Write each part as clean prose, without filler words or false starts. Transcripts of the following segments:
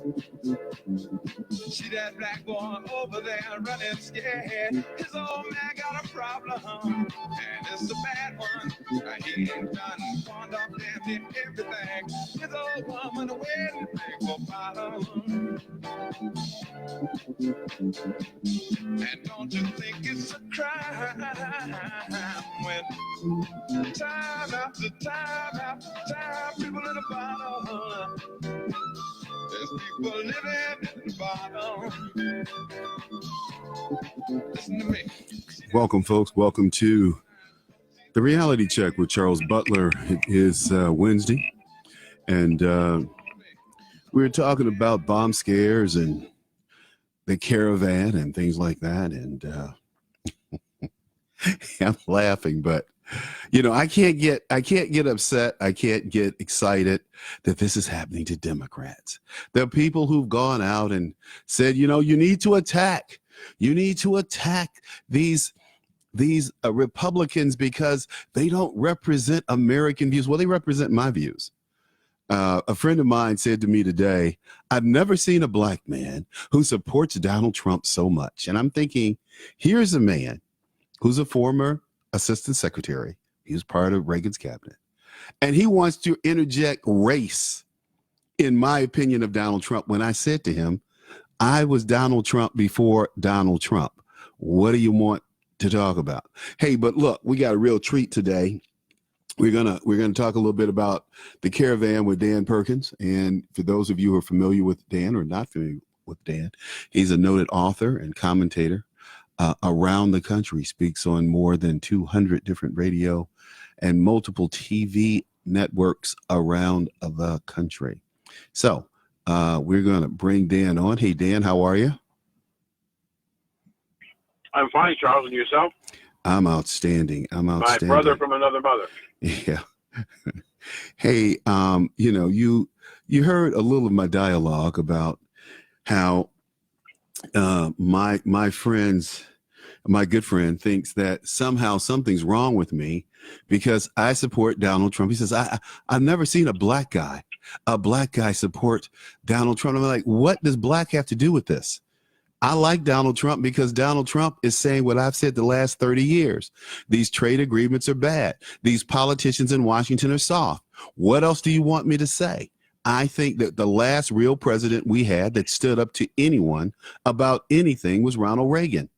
See that black boy over there running scared. His old man got a problem, and it's a bad one. He ain't done pawned off damn near everything. His old woman waiting for bottom. And don't you think it's a crime when time after time after time people in the bottom? There's people living in the bottom. Listen to me. Welcome, folks. Welcome to the Reality Check with Charles Butler. It is Wednesday, and we were talking about bomb scares and the Caravan and things like that. And I'm laughing, but I can't get upset. I can't get excited that this is happening to Democrats. There are people who've gone out and said, you need to attack. You need to attack these Republicans because they don't represent American views. Well, they represent my views. A friend of mine said to me today, I've never seen a black man who supports Donald Trump so much. And I'm thinking, here's a man who's a former assistant secretary. He was part of Reagan's cabinet. And he wants to interject race, in my opinion, of Donald Trump. When I said to him, I was Donald Trump before Donald Trump. What do you want to talk about? Hey, but look, we got a real treat today. We're gonna talk a little bit about the Caravan with Dan Perkins. And for those of you who are familiar with Dan or not familiar with Dan, he's a noted author and commentator around the country, speaks on more than 200 different radio and multiple TV networks around the country. So we're going to bring Dan on. Hey, Dan, how are you? I'm fine, Charles, and yourself? I'm outstanding. My brother from another mother. Yeah. Hey, you heard a little of my dialogue about how my good friend thinks that somehow something's wrong with me because I support Donald Trump. He says, I've never seen a black guy support Donald Trump. I'm like, what does black have to do with this? I like Donald Trump because Donald Trump is saying what I've said the last 30 years. These trade agreements are bad. These politicians in Washington are soft. What else do you want me to say? I think that the last real president we had that stood up to anyone about anything was Ronald Reagan.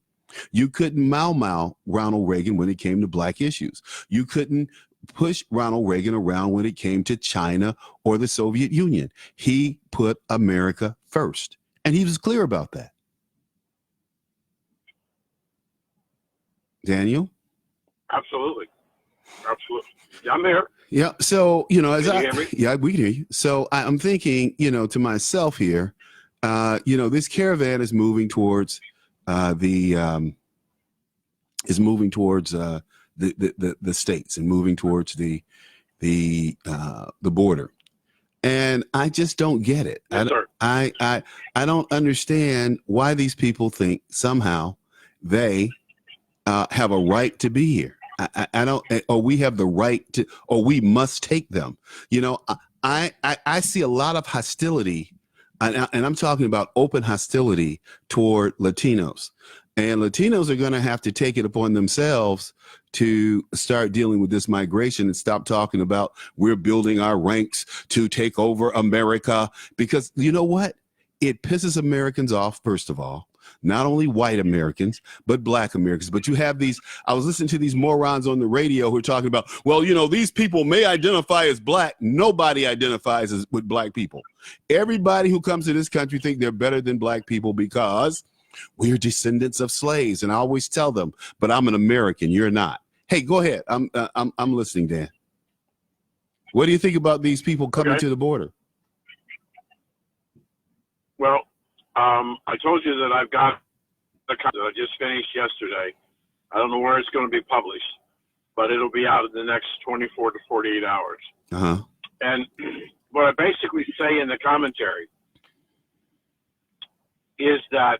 You couldn't mau Ronald Reagan when it came to black issues. You couldn't push Ronald Reagan around when it came to China or the Soviet Union. He put America first, and he was clear about that. Daniel? Absolutely. Yeah, I'm here. Yeah. So, Can you hear me? Yeah, we can hear you. So I'm thinking, to myself here, this Caravan is moving towards the states and moving towards the border. And I just don't get it. Yes, sir. I don't understand why these people think somehow they have a right to be here. I don't, or we have the right to, or we must take them. I see a lot of hostility, and I'm talking about open hostility toward Latinos. And Latinos are going to have to take it upon themselves to start dealing with this migration and stop talking about we're building our ranks to take over America. Because you know what? It pisses Americans off, first of all. Not only white Americans, but black Americans. But you have these, I was listening to these morons on the radio who are talking about, well, these people may identify as black. Nobody identifies with black people. Everybody who comes to this country think they're better than black people because we're descendants of slaves. And I always tell them, but I'm an American. You're not. Hey, go ahead. I'm listening, Dan. What do you think about these people coming to the border? Well, I told you that I've got the that I just finished yesterday. I don't know where it's going to be published, but it'll be out in the next 24 to 48 hours. Uh-huh. And what I basically say in the commentary is that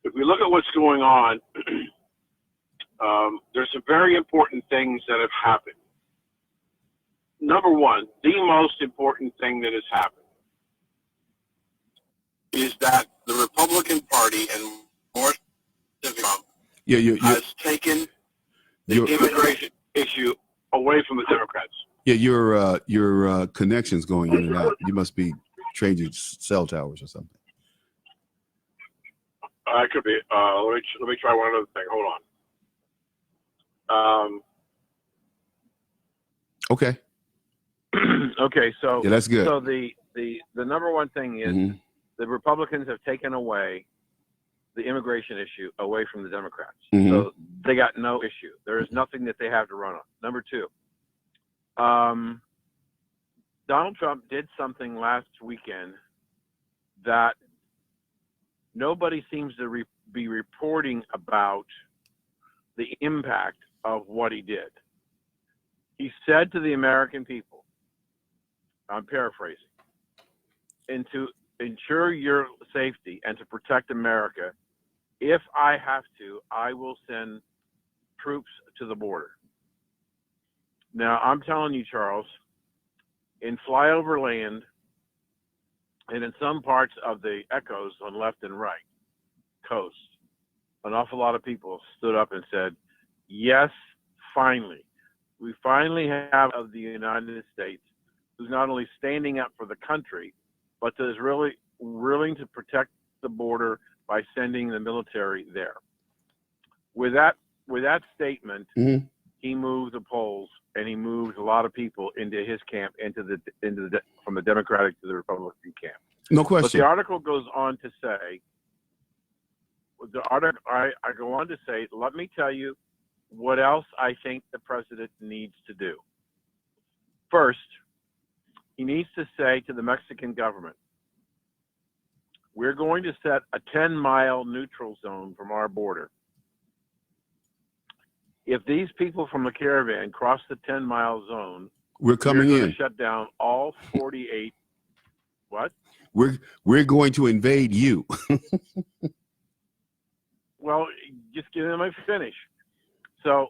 if we look at what's going on, there's some very important things that have happened. Number one, the most important thing that has happened that the Republican Party, and more specifically Trump, has taken the immigration issue away from the Democrats. Yeah, your connection's going in and out. You must be changing cell towers or something. I could be. Let me try one other thing. Hold on. Okay. Okay, so yeah, that's good. So the number one thing is the Republicans have taken away the immigration issue away from the Democrats. So they got no issue. There is nothing that they have to run on. Number two, Donald Trump did something last weekend that nobody seems to be reporting about the impact of what he did. He said to the American people, I'm paraphrasing, and to ensure your safety and to protect America, if I have to, I will send troops to the border. Now, I'm telling you, Charles, in flyover land and in some parts of the echoes on left and right coast, an awful lot of people stood up and said, yes, finally. We finally have of the United States who's not only standing up for the country, but is really willing to protect the border by sending the military there. With that statement, he moved the polls and he moved a lot of people into his camp, from the Democratic to the Republican camp. No question. But the article goes on to say, I go on to say, let me tell you what else I think the president needs to do. First, he needs to say to the Mexican government, we're going to set a 10-mile neutral zone from our border. If these people from the Caravan cross the 10-mile zone, we're coming in. Shut down all 48. What? We're going to invade you. Well, just give them a finish. So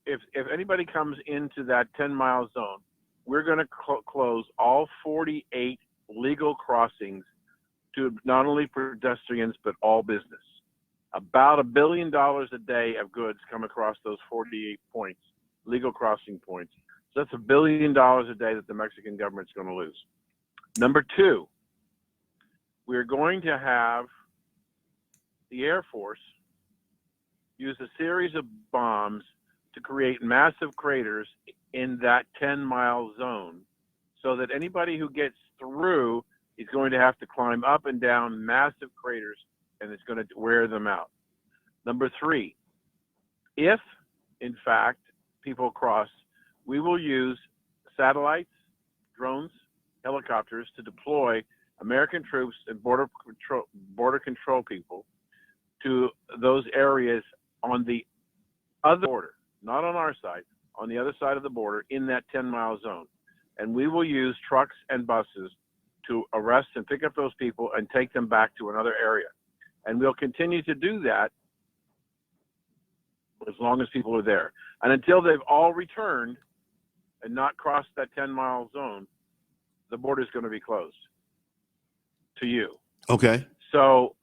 if anybody comes into that 10-mile zone, we're going to close all 48 legal crossings to not only pedestrians, but all business. About $1 billion a day of goods come across those 48 points, legal crossing points. So that's $1 billion a day that the Mexican government's going to lose. Number two, we're going to have the Air Force use a series of bombs to create massive craters in that 10-mile zone so that anybody who gets through is going to have to climb up and down massive craters, and it's going to wear them out. Number three, if, in fact, people cross, we will use satellites, drones, helicopters to deploy American troops and border control people to those areas on the other border, not on our side, on the other side of the border in that 10-mile zone. And we will use trucks and buses to arrest and pick up those people and take them back to another area. And we'll continue to do that as long as people are there. And until they've all returned and not crossed that 10-mile zone, the border is going to be closed to you. Okay. So,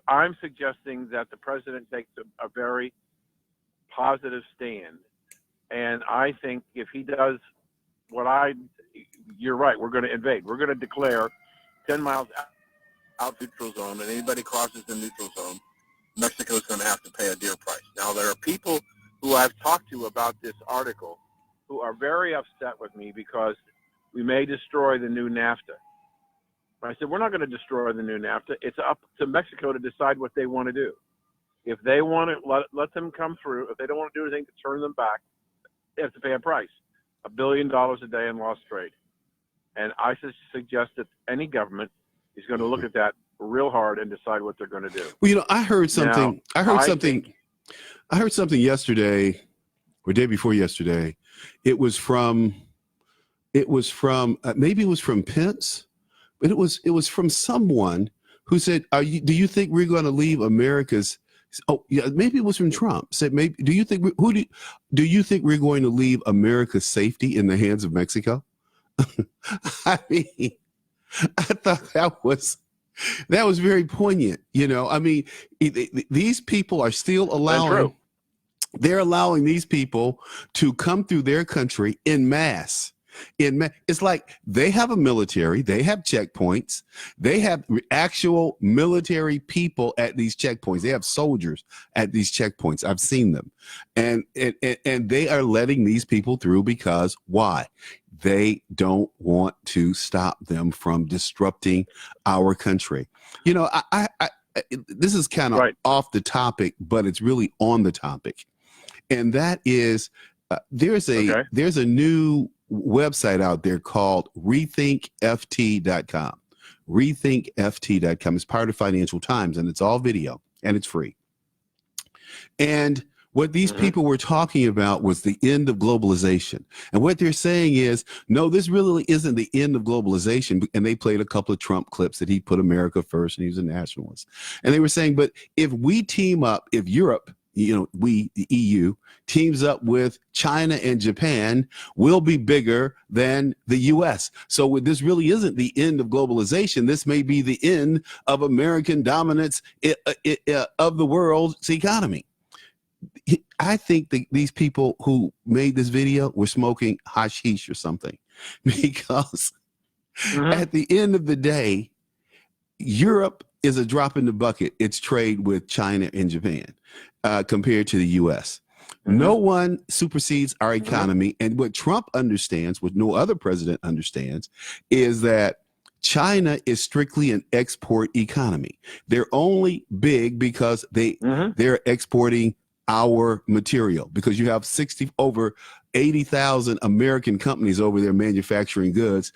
I'm suggesting that the president takes a very positive stand. And I think if he does you're right, we're going to invade. We're going to declare 10 miles out neutral zone, and anybody crosses the neutral zone, Mexico is going to have to pay a dear price. Now, there are people who I've talked to about this article who are very upset with me because we may destroy the new NAFTA. I said, we're not going to destroy the new NAFTA. It's up to Mexico to decide what they want to do. If they want to, let them come through. If they don't want to do anything to turn them back, they have to pay a price. $1 billion a day in lost trade. And I suggest that any government is going to look at that real hard and decide what they're going to do. Well, I heard something. I heard something yesterday or day before yesterday. It was from maybe it was from Pence, but it was from someone who said, do you think we're going to leave America's? Oh, yeah, maybe it was from Trump. Said, maybe. Do you think we're going to leave America's safety in the hands of Mexico? I mean, I thought that was very poignant. You know, I mean, these people are still That's allowing. true. They're allowing these people to come through their country in mass. It's like they have a military, they have checkpoints, they have actual military people at these checkpoints. They have soldiers at these checkpoints. I've seen them, and they are letting these people through because why? They don't want to stop them from disrupting our country. You know, this is kind of Right. off the topic, but it's really on the topic, and that is there's a new website out there called rethinkft.com. Rethinkft.com is part of Financial Times, and it's all video and it's free. And what these people were talking about was the end of globalization. And what they're saying is, no, this really isn't the end of globalization. And they played a couple of Trump clips that he put America first and he was a nationalist. And they were saying, but if we team up, if Europe, you know, we, the EU, teams up with China and Japan, we'll be bigger than the US. So this really isn't the end of globalization. This may be the end of American dominance of the world's economy. I think that these people who made this video were smoking hashish or something, because at the end of the day, Europe is a drop in the bucket. It's trade with China and Japan compared to the U.S. No one supersedes our economy. And what Trump understands, what no other president understands, is that China is strictly an export economy. They're only big because they're exporting our material, because you have over 80,000 American companies over there manufacturing goods,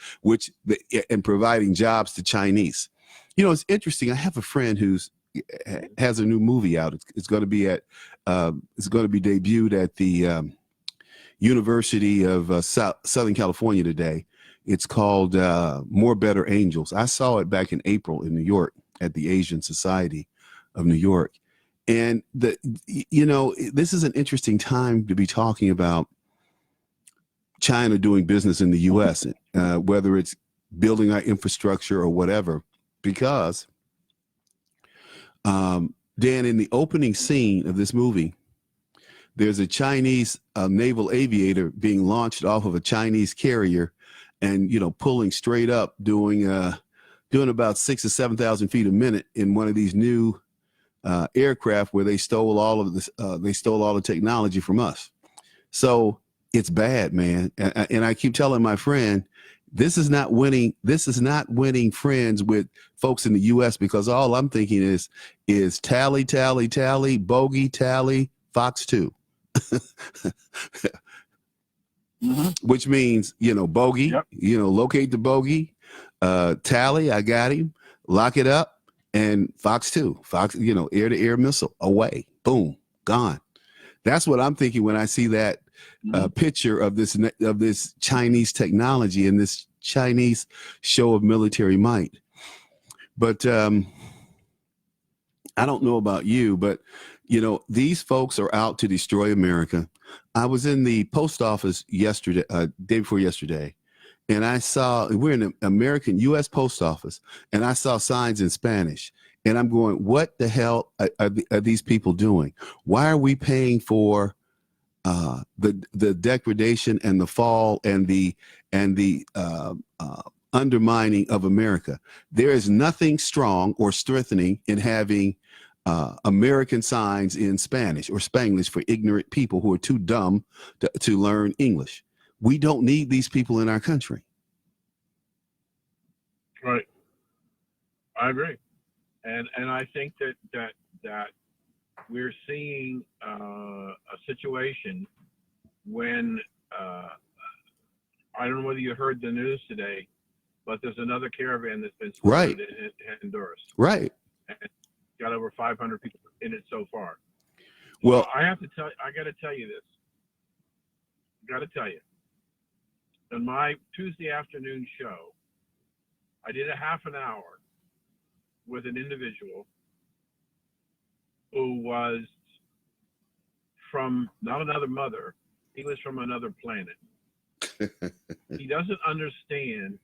and providing jobs to Chinese. You know, it's interesting. I have a friend has a new movie out. It's going to be debuted at the University of Southern California today. It's called More Better Angels. I saw it back in April in New York at the Asian Society of New York. And this is an interesting time to be talking about China doing business in the U.S., whether it's building our infrastructure or whatever, because Dan, in the opening scene of this movie, there's a Chinese naval aviator being launched off of a Chinese carrier, and pulling straight up, doing about 6,000 or 7,000 feet a minute in one of these new aircraft where they stole all of this. They stole all the technology from us. So it's bad, man. And I keep telling my friend, this is not winning. This is not winning friends with folks in the U.S., because all I'm thinking is tally, tally, tally, bogey, tally, Fox 2. Which means, bogey, locate the bogey, tally, I got him, lock it up, and Fox 2, air-to-air missile, away, boom, gone. That's what I'm thinking when I see that picture of this Chinese technology and this Chinese show of military might. But I don't know about you, but these folks are out to destroy America. I was in the post office yesterday, day before yesterday, and we're in an American U.S. post office, and I saw signs in Spanish, and I'm going, what the hell are these people doing? Why are we paying for the degradation and the fall and the undermining of America? There is nothing strong or strengthening in having American signs in Spanish or Spanglish for ignorant people who are too dumb to learn English. We don't need these people in our country. Right. I agree. And I think that we're seeing a situation when I don't know whether you heard the news today, but there's another caravan that's been spotted in Honduras. Right. And got over 500 people in it so far. Well, I got to tell you this. Got to tell you. On my Tuesday afternoon show, I did a half an hour with an individual who was from not another mother, he was from another planet. He doesn't understand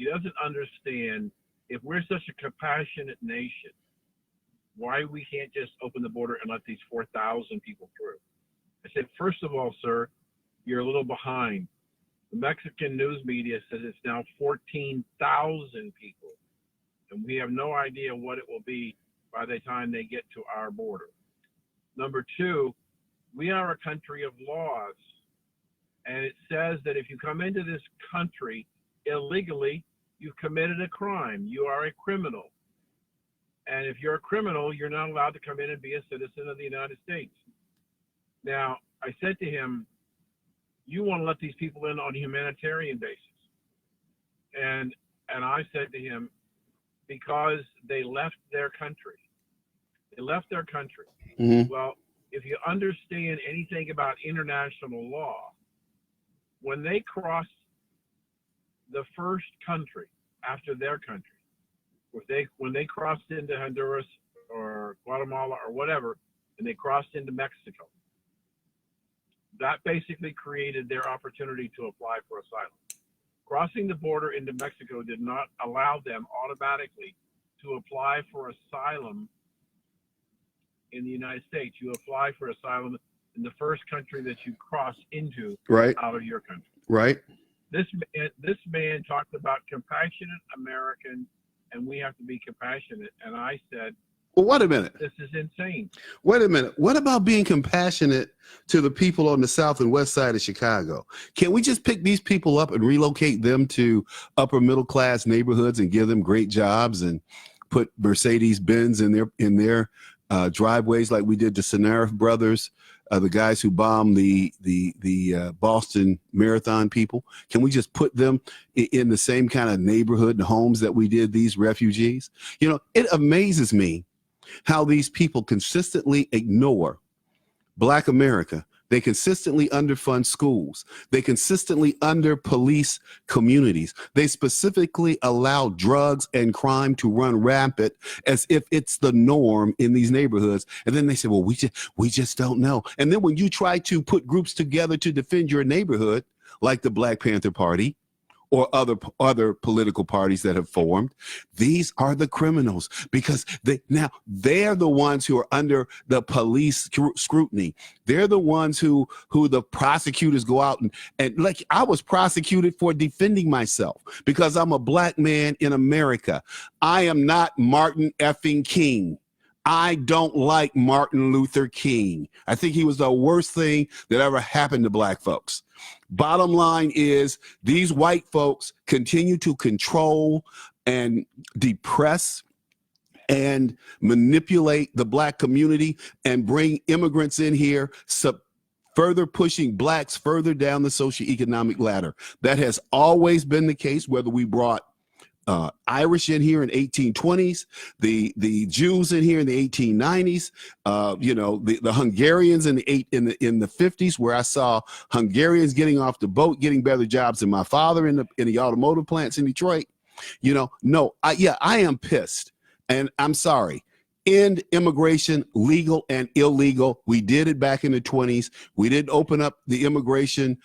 He doesn't understand, if we're such a compassionate nation, why we can't just open the border and let these 4,000 people through. I said, first of all, sir, you're a little behind. The Mexican news media says it's now 14,000 people, and we have no idea what it will be by the time they get to our border. Number two, we are a country of laws, and it says that if you come into this country illegally, you've committed a crime. You are a criminal. And if you're a criminal, you're not allowed to come in and be a citizen of the United States. Now, I said to him, you want to let these people in on a humanitarian basis. And I said to him, because they left their country. They left their country. Mm-hmm. Well, if you understand anything about international law, when they crossed the first country after their country, when they crossed into Honduras or Guatemala or whatever, and they crossed into Mexico, that basically created their opportunity to apply for asylum. Crossing the border into Mexico did not allow them automatically to apply for asylum in the United States. You apply for asylum in the first country that you cross into Right. out of your country. Right. This man talked about compassionate American, and we have to be compassionate. And I said, Well, wait a minute. this is insane. Wait a minute. What about being compassionate to the people on the south and west side of Chicago? Can we just pick these people up and relocate them to upper middle class neighborhoods and give them great jobs and put Mercedes-Benz in their driveways like we did to Sanarif brothers, the guys who bombed the Boston Marathon people? Can we just put them in the same kind of neighborhood and homes that we did these refugees? You know, it amazes me how these people consistently ignore Black America. They consistently underfund schools. They consistently under-police communities. They specifically allow drugs and crime to run rampant as if it's the norm in these neighborhoods. And then they say, well, we just don't know. And then when you try to put groups together to defend your neighborhood, like the Black Panther Party, or other political parties that have formed, these are the criminals, because they're the ones who are under the police scrutiny. They're the ones who the prosecutors go out and like, I was prosecuted for defending myself because I'm a Black man in America. I am not Martin effing King. I don't like Martin Luther King. I think he was the worst thing that ever happened to Black folks. Bottom line is, these white folks continue to control and depress and manipulate the Black community and bring immigrants in here, further pushing Blacks further down the socioeconomic ladder. That has always been the case, whether we brought Irish in here in 1820s, the Jews in here in the 1890s, the Hungarians in the 50s, where I saw Hungarians getting off the boat, getting better jobs than my father in the automotive plants in Detroit. I am pissed, and I'm sorry. End immigration, legal and illegal. We did it back in the 20s. We didn't open up the immigration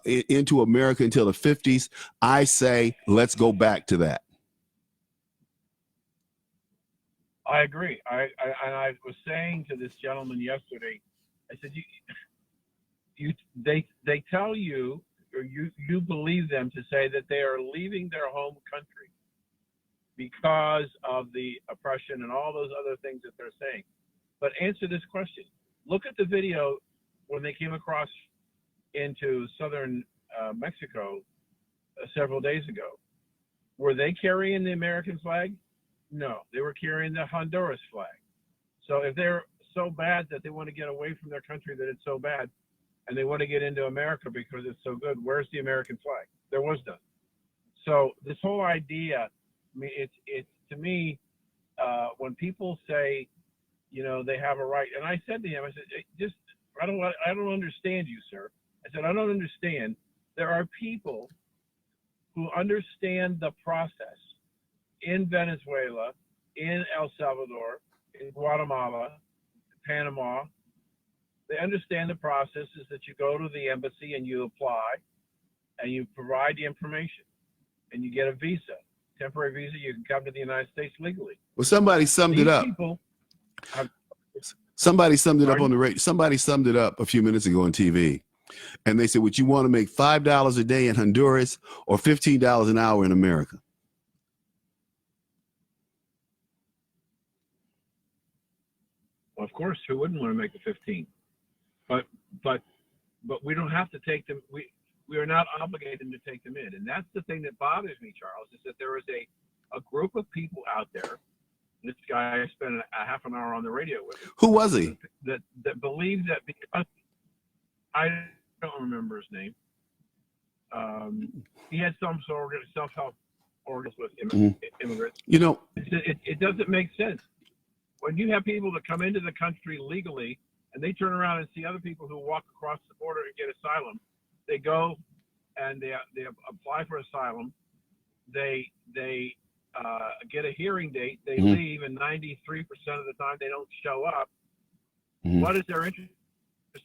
into America until the 50s. I say, let's go back to that. I agree. I was saying to this gentleman yesterday, I said, they tell you, or you believe them to say that they are leaving their home country because of the oppression and all those other things that they're saying. But answer this question. Look at the video when they came across into southern Mexico several days ago. Were they carrying the American flag? No, they were carrying the Honduras flag. So if they're so bad that they want to get away from their country, that it's so bad, and they want to get into America because it's so good, where's the American flag? There was none. So this whole idea, I mean, it's to me, when people say, they have a right, and I said to him, I said, I don't understand you, sir. I said, I don't understand. There are people who understand the process in Venezuela, in El Salvador, in Guatemala, Panama. They understand the process is that you go to the embassy and you apply and you provide the information. and you get a visa, temporary visa. You can come to the United States legally. Well, somebody summed it These up. people have, Somebody summed it up Pardon? on the radio. Somebody summed it up a few minutes ago on TV. And they said, would you want to make $5 a day in Honduras or $15 an hour in America? well, of course, who wouldn't want to make the 15? But we don't have to take them. We are not obligated to take them in, and that's the thing that bothers me, Charles, is that there is a group of people out there. This guy I spent a half an hour on the radio with. Who was he? That believe that because I don't remember his name. He had some sort of self-help organization with immigrants. You know, it doesn't make sense when you have people that come into the country legally and they turn around and see other people who walk across the border and get asylum. They go and they apply for asylum. They get a hearing date. They leave, and 93% of the time they don't show up. What is their interest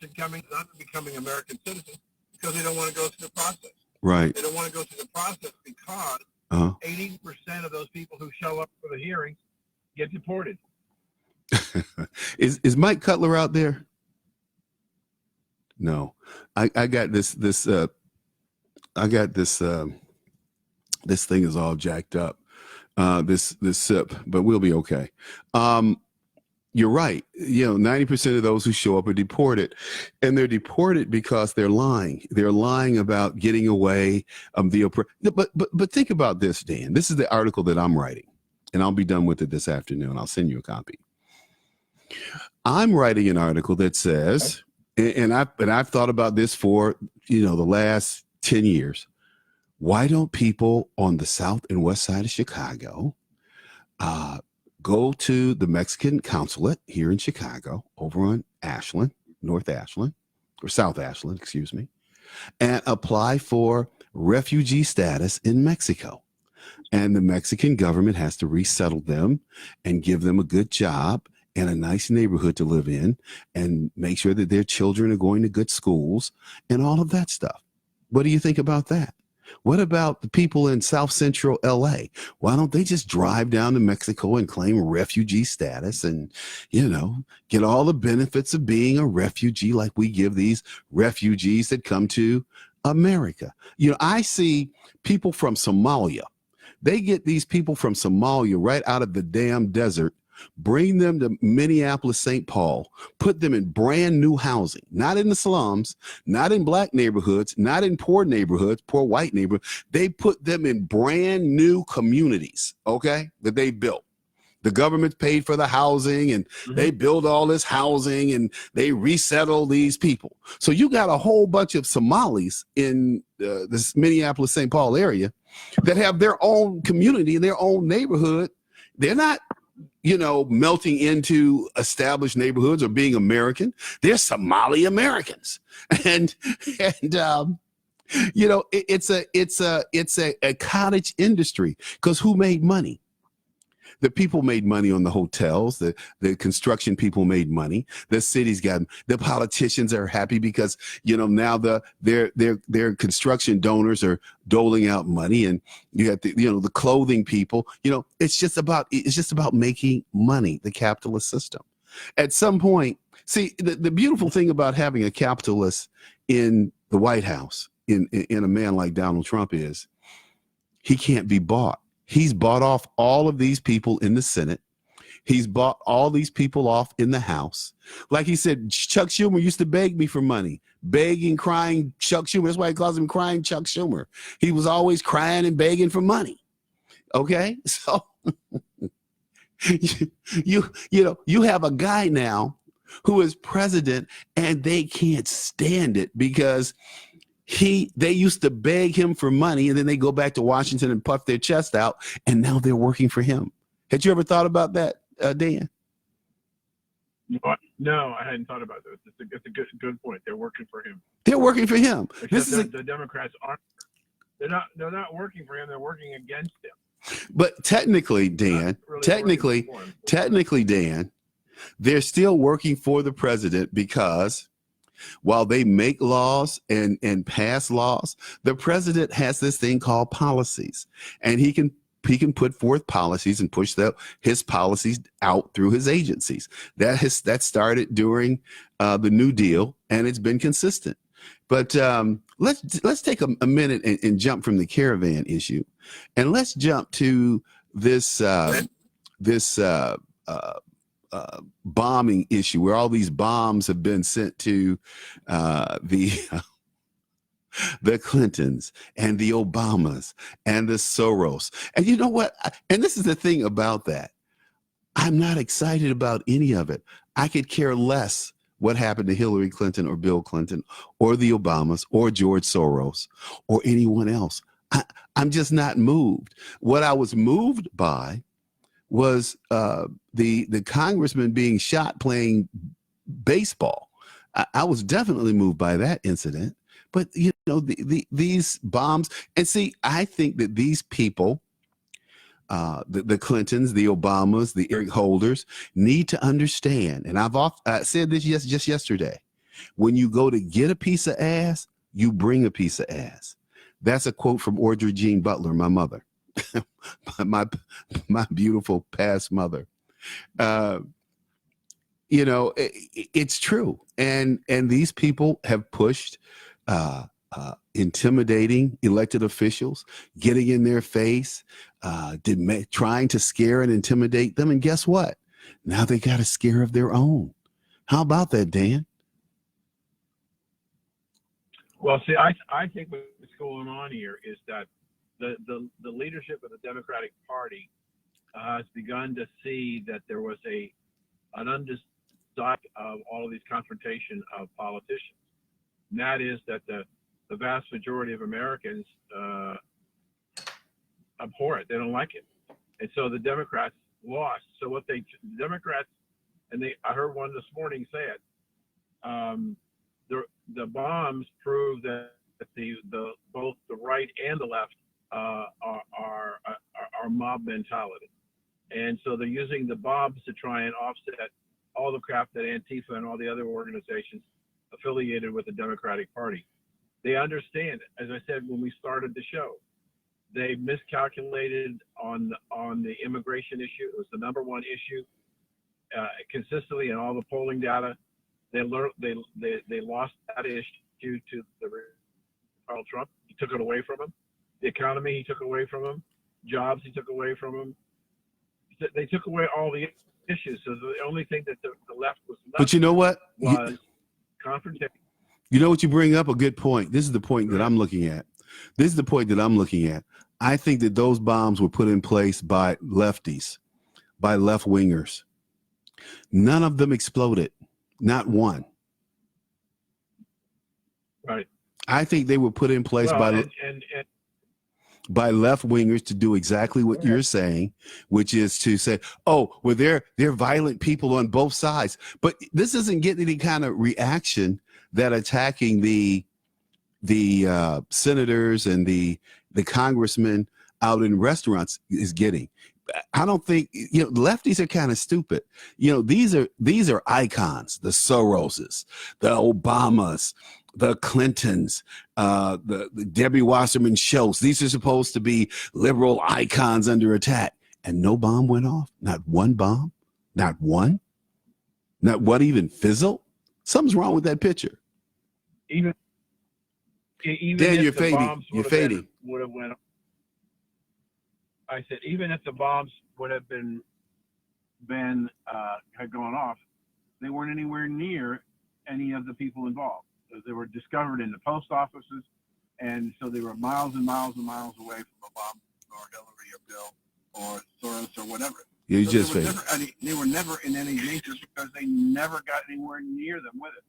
in coming? Not becoming American citizens because they don't want to go through the process. Right. They don't want to go through the process because 80% of those people who show up for the hearings get deported. Is Mike Cutler out there? No, I got this thing is all jacked up. This SIP, but we'll be okay. You're right. 90% of those who show up are deported, and they're deported because they're lying. They're lying about getting away. But think about this, Dan. This is the article that I'm writing, and I'll be done with it this afternoon. I'll send you a copy. I'm writing an article that says, and I've thought about this for the last 10 years. Why don't people on the south and west side of Chicago go to the Mexican consulate here in Chicago, over on Ashland, North Ashland, or South Ashland, excuse me, and apply for refugee status in Mexico? And the Mexican government has to resettle them and give them a good job and a nice neighborhood to live in and make sure that their children are going to good schools and all of that stuff. What do you think about that? What about the people in South Central LA? Why don't they just drive down to Mexico and claim refugee status and, get all the benefits of being a refugee like we give these refugees that come to America? I see people from Somalia. They get these people from Somalia right out of the damn desert, bring them to Minneapolis, St. Paul, put them in brand new housing, not in the slums, not in black neighborhoods, not in poor neighborhoods, poor white neighborhoods. They put them in brand new communities, okay, that they built. The government paid for the housing and they build all this housing and they resettle these people. So you got a whole bunch of Somalis in this Minneapolis, St. Paul area that have their own community, their own neighborhood. They're not melting into established neighborhoods or being American. They're Somali Americans. And it's a cottage industry because who made money? The people made money on the hotels. The construction people made money. The cities the politicians are happy because, now their construction donors are doling out money, and you have the clothing people, it's just about making money, the capitalist system. At some point, see, the beautiful thing about having a capitalist in the White House, in a man like Donald Trump is he can't be bought. He's bought off all of these people in the Senate. He's bought all these people off in the House. Like he said, Chuck Schumer used to beg me for money. Begging, crying Chuck Schumer. That's why he calls him crying Chuck Schumer. He was always crying and begging for money. Okay? So you have a guy now who is president and they can't stand it because they used to beg him for money and then they go back to Washington and puff their chest out and now they're working for him. Had you ever thought about that, Dan? No, I hadn't thought about that. It's a good point. They're working for him. They're working for him. The Democrats aren't. They're not working for him. They're working against him. But technically, Dan, Dan, they're still working for the president because While they make laws and pass laws, the president has this thing called policies, and he can put forth policies and push his policies out through his agencies. That started during the New Deal, and it's been consistent. But let's take a minute and jump from the Caravan issue, and let's jump to this bombing issue, where all these bombs have been sent to the the Clintons and the Obamas and the Soros. And you know what? And this is the thing about that. I'm not excited about any of it. I could care less what happened to Hillary Clinton or Bill Clinton or the Obamas or George Soros or anyone else. I'm just not moved. What I was moved by was the congressman being shot playing baseball. I was definitely moved by that incident. But you know, these bombs, and see, I think that these people, the Clintons, the Obamas, the Eric Holders, need to understand. And I've said this just yesterday. When you go to get a piece of ass, you bring a piece of ass. That's a quote from Audrey Jean Butler, my mother, my beautiful past mother. You know, it's true. And these people have pushed intimidating elected officials, getting in their face, trying to scare and intimidate them. And guess what? Now they got a scare of their own. How about that, Dan? Well, see, I think what's going on here is that the leadership of the Democratic Party has begun to see that there was an undesire of all of these confrontation of politicians. And that is that the vast majority of Americans abhor it. They don't like it. And so the Democrats lost. So what the Democrats, and I heard one this morning say it, the bombs prove that both the right and the left are mob mentality. And so they're using the bombs to try and offset all the crap that Antifa and all the other organizations affiliated with the Democratic Party. They understand it. As I said when we started the show, they miscalculated on the immigration issue. It was the number one issue consistently in all the polling data. They lost that issue to Donald Trump. He took it away from him. The economy, he took away from him. Jobs, he took away from him. They took away all the issues. So the only thing that the left was left. But you know what? Was confrontation. You know what, you bring up a good point. This is the point that I'm looking at. I think that those bombs were put in place by lefties, by left wingers. None of them exploded. Not one. Right. I think they were put in place by left wingers to do exactly what you're saying, which is to say, oh, well, they're violent people on both sides. But this isn't getting any kind of reaction that attacking the senators and the congressmen out in restaurants is getting. I don't think, lefties are kind of stupid. These are icons, the Soroses, the Obamas, the Clintons, the Debbie Wasserman Schultz. These are supposed to be liberal icons under attack. And no bomb went off. Not one bomb. Not one. Not one even fizzled. Something's wrong with that picture. Even Dan, if you're the fading. bombs You're fading. Would have went. I said, even if the bombs would have had gone off, they weren't anywhere near any of the people involved. They were discovered in the post offices, and so they were miles and miles and miles away from Obama or Hillary or Bill or Soros or whatever. Yeah, you so just faded. They were never in any danger because they never got anywhere near them with it.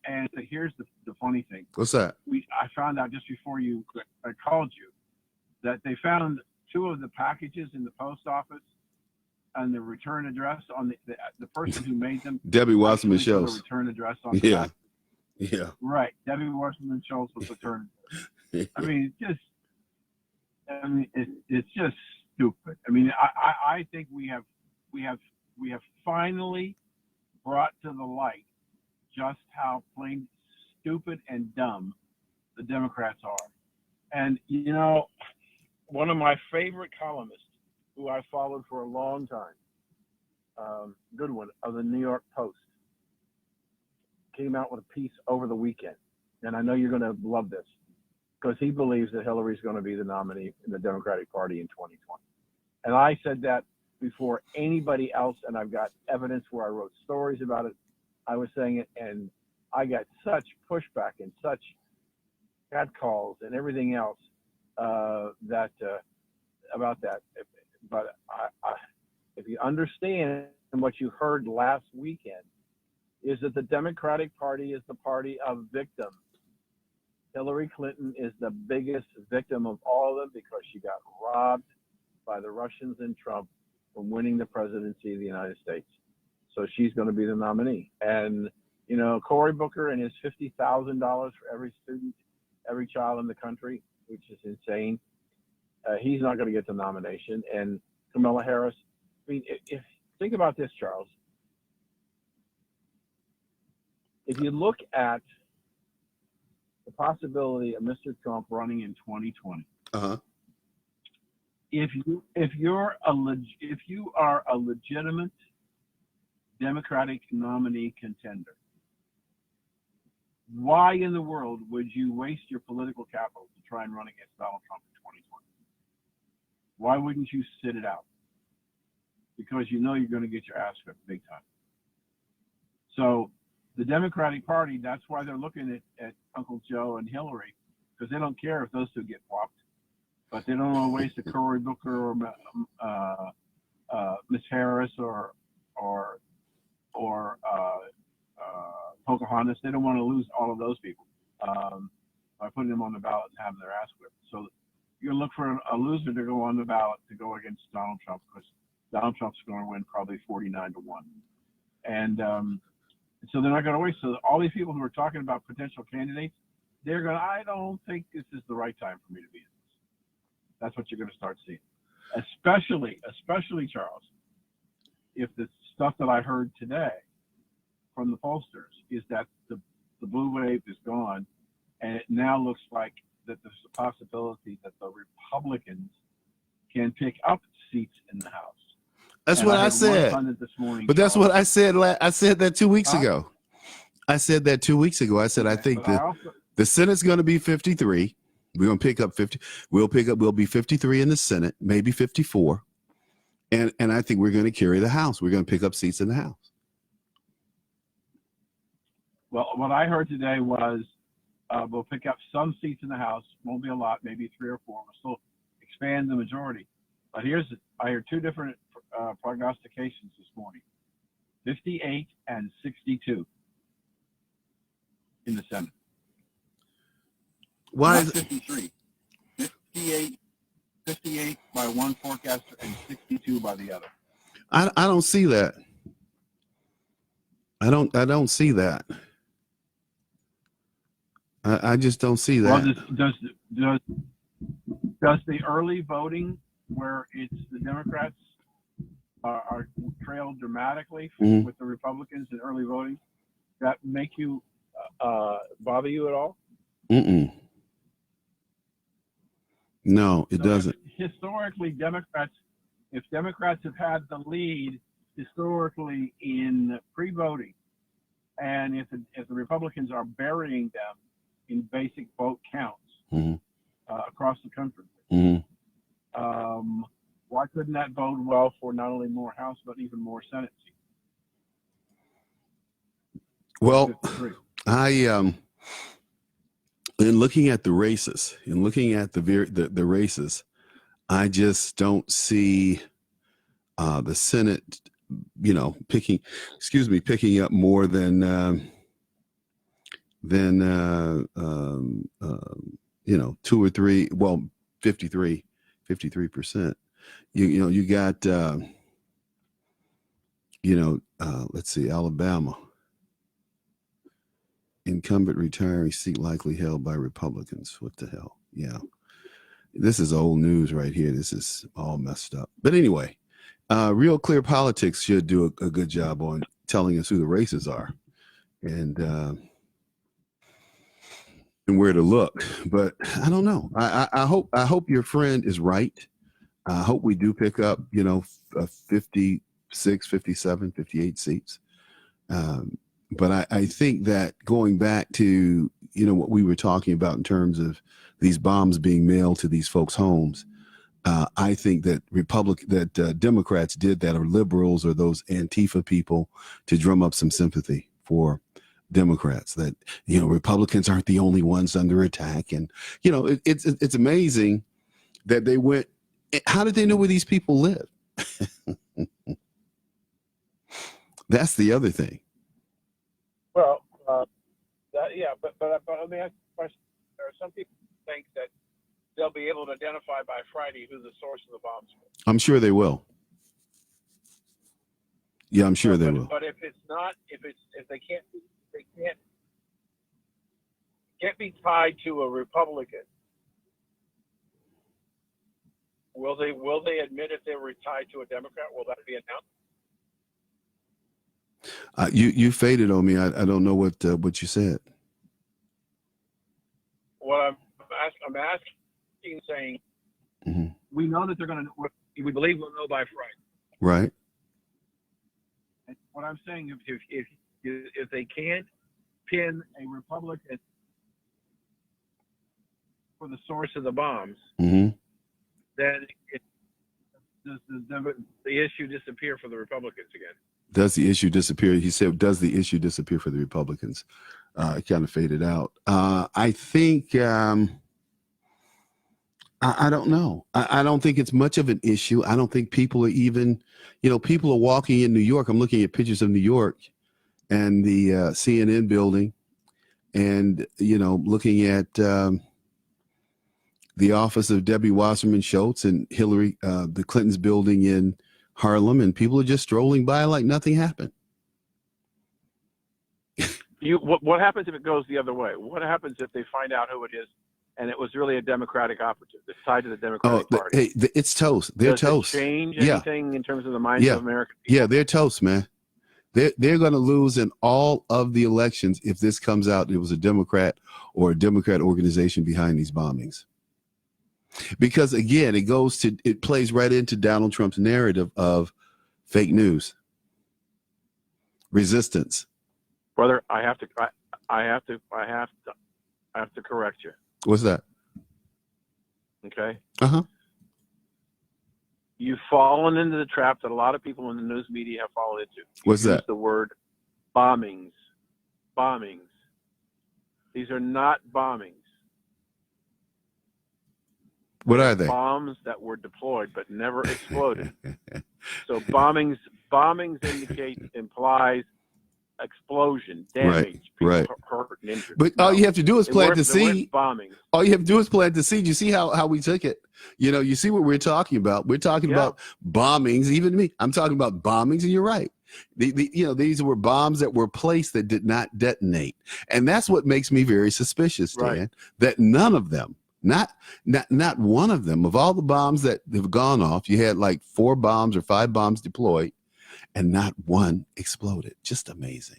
And so here's the funny thing. What's that? I found out just before I called you that they found two of the packages in the post office and the return address on the person who made them. Debbie Wasserman Schultz. The return address on the package. Yeah. Right. Debbie Wasserman Schultz was return. I mean, it's just stupid. I mean, I think we have finally brought to the light just how plain stupid and dumb the Democrats are. And, you know, one of my favorite columnists, who I followed for a long time, Goodwin of the New York Post, came out with a piece over the weekend. And I know you're going to love this, because he believes that Hillary's going to be the nominee in the Democratic Party in 2020. And I said that before anybody else, and I've got evidence where I wrote stories about it. I was saying it, and I got such pushback and such catcalls and everything else about that. But if you understand what you heard last weekend, is that the Democratic Party is the party of victims. Hillary Clinton is the biggest victim of all of them, because she got robbed by the Russians and Trump from winning the presidency of the United States. So she's going to be the nominee. And, you know, Cory Booker and his $50,000 for every student, every child in the country, which is insane. He's not going to get the nomination. And Kamala Harris, I mean, if think about this, Charles. If you look at the possibility of Mr. Trump running in 2020, if you are a legitimate Democratic nominee contender, why in the world would you waste your political capital to try and run against Donald Trump in 2020? Why wouldn't you sit it out? Because you know you're going to get your ass whipped big time. So the Democratic Party, that's why they're looking at Uncle Joe and Hillary, because they don't care if those two get whopped, but they don't want to waste a Cory Booker or Miss Harris or Pocahontas. They don't want to lose all of those people by putting them on the ballot and having their ass whipped. So you're going to look for a loser to go on the ballot to go against Donald Trump, because Donald Trump's going to win probably 49-1. And so they're not going to waste. So all these people who are talking about potential candidates, they're going to, I don't think this is the right time for me to be in this. That's what you're going to start seeing. Especially, Charles, if the stuff that I heard today from the pollsters is that the blue wave is gone, and it now looks like that there's a possibility that the Republicans can pick up seats in the House. That's what I said. But that's what I said. I said that 2 weeks ago. I said that 2 weeks ago. I said, I think the Senate's going to be 53. We're going to pick up 50. We'll be 53 in the Senate, maybe 54. And I think we're going to carry the House. We're going to pick up seats in the House. Well, what I heard today was we'll pick up some seats in the House. Won't be a lot, maybe 3 or 4. We'll still expand the majority. But I heard two different prognostications this morning: 58 and 62 in the Senate. Why is 53? 58 by one forecaster and 62 by the other. I don't see that. I don't see that. I just don't see that. Well, does the early voting, where it's the Democrats are trailed dramatically with the Republicans in early voting, that make you bother you at all? No, it doesn't. Historically, if Democrats have had the lead historically in pre-voting, and if the Republicans are burying them in basic vote counts across the country, why couldn't that bode well for not only more House but even more Senate seats? Well, in looking at the races, the races, I just don't see the Senate, picking up more than 2 or 3, 53%. You got, let's see, Alabama. Incumbent retiring seat likely held by Republicans. What the hell? Yeah. This is old news right here. This is all messed up. But anyway, Real Clear Politics should do a good job on telling us who the races are. and where to look. But I don't know. I hope your friend is right. I hope we do pick up, 56, 57, 58 seats. But I think that going back to, what we were talking about in terms of these bombs being mailed to these folks' homes, I think that Democrats did that, or liberals, or those Antifa people, to drum up some sympathy for Democrats, that, Republicans aren't the only ones under attack. And, it's amazing that they went. How did they know where these people live? That's the other thing. Well, but let me ask you a question. There are some people who think that they'll be able to identify by Friday who the source of the bombs was. I'm sure they will. Yeah, I'm sure they will. But if it's not, if they can't be tied to a Republican, will they admit if they were tied to a Democrat? Will that be announced? You faded on me. I don't know what you said. What I'm asking, saying, mm-hmm. We know that they're going to. We believe we'll know by Friday. Right. And what I'm saying, if they can't pin a Republican for the source of the bombs, mm-hmm. then does the issue disappear for the Republicans again? Does the issue disappear? He said, does the issue disappear for the Republicans? It kind of faded out. I think, I don't know. I don't think it's much of an issue. I don't think people are even, people are walking in New York. I'm looking at pictures of New York and the CNN building, and, looking at the office of Debbie Wasserman Schultz and Hillary, the Clinton's building in Harlem, and people are just strolling by like nothing happened. What happens if it goes the other way? What happens if they find out who it is, and it was really a Democratic operative that's tied to the Democratic Party? It's toast. They're toast. Does it change anything in terms of the minds of American people? Yeah, they're toast, man. They're going to lose in all of the elections if this comes out it was a Democrat or a Democrat organization behind these bombings. Because again, it plays right into Donald Trump's narrative of fake news, resistance. Brother, I have to correct you. What's that? Okay. Uh-huh. You've fallen into the trap that a lot of people in the news media have fallen into. What's that? The word bombings. Bombings. These are not bombings. What are they? Bombs that were deployed but never exploded. So bombings implies explosion, damage, people hurt and injured. But all you have to do is plant the seed. Bombings. All you have to do is plant the seed. You see how we took it. You see what we're talking about. We're talking about bombings. Even me, I'm talking about bombings, and you're right. These were bombs that were placed that did not detonate, and that's what makes me very suspicious, Dan. That none of them. Not one of them, of all the bombs that have gone off, you had like 4 bombs or 5 bombs deployed, and not one exploded. Just amazing.